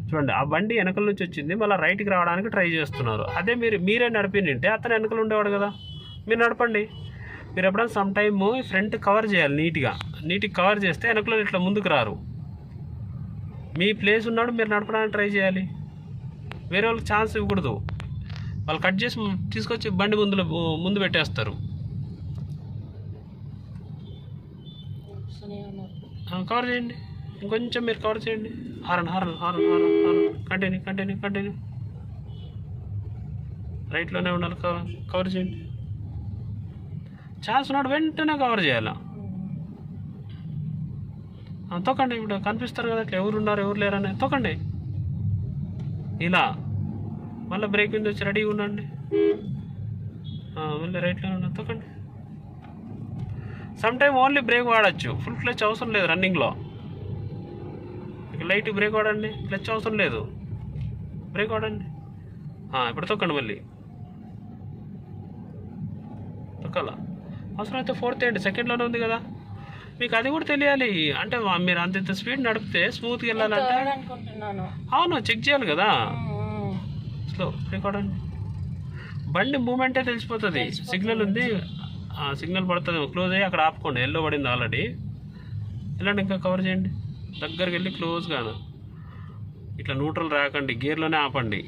చూడండి, ఆ బండి వెనకల నుంచి వచ్చింది, మళ్ళీ రైట్కి రావడానికి ట్రై చేస్తున్నారు. అదే మీరే నడిపినింటే అతను వెనకలు ఉండేవాడు కదా. మీరు నడపండి. మీరు ఎప్పుడైనా సమ్ టైమ్ ఫ్రంట్ కవర్ చేయాలి, నీట్గా కవర్ చేస్తే వెనకలో ఇట్లా ముందుకు రారు. మీ ప్లేస్ ఉన్నాడు, మీరు నడపడానికి ట్రై చేయాలి. వేరే వాళ్ళకి ఛాన్స్ ఇవ్వకూడదు. వాళ్ళు కట్ చేసి తీసుకొచ్చి బండి ముందు పెట్టేస్తారు. కవర్ చేయండి, ఇంకొంచెం మీరు కవర్ చేయండి. Horn continue. రైట్లోనే ఉండాలి, కవర్ చేయండి. ఛాన్స్ ఉన్నాడు, వెంటనే కవర్ చేయాలి. తొక్కండి, ఇప్పుడు కనిపిస్తారు కదా ఇట్లా ఎవరు ఉన్నారు ఎవరు లేరని. తొక్కండి ఇలా. మళ్ళీ బ్రేక్ మీద వచ్చి రెడీగా ఉండండి. మళ్ళీ రైట్లోనే ఉండండి, తొక్కండి. సమ్ టైమ్ ఓన్లీ బ్రేక్ వాడచ్చు, ఫుల్ క్లచ్ అవసరం లేదు రన్నింగ్లో. లైట్ బ్రేక్ వాడండి, క్లచ్ అవసరం లేదు, బ్రేక్ వాడండి. ఇప్పుడు తొక్కండి, మళ్ళీ తొక్కాల. అవసరం అయితే ఫోర్త్ వేయండి, సెకండ్లోనే ఉంది కదా. మీకు అది కూడా తెలియాలి. అంటే మీరు అంత స్పీడ్ నడిపితే స్మూత్గా వెళ్ళాలంటే అవును చెక్ చేయాలి కదా. స్లో బ్రేక్ వాడండి. బండి మూమెంటే తెలిసిపోతుంది. సిగ్నల్ ఉంది, సిగ్నల్ పడుతుంది, క్లోజ్ అయ్యి అక్కడ ఆపుకోండి. ఎల్లో పడింది ఆల్రెడీ. వెళ్ళండి, ఇంకా కవర్ చేయండి. దగ్గరికి వెళ్ళి క్లోజ్గా ఇట్లా న్యూట్రల్ రాకండి, గేర్లోనే ఆపండి.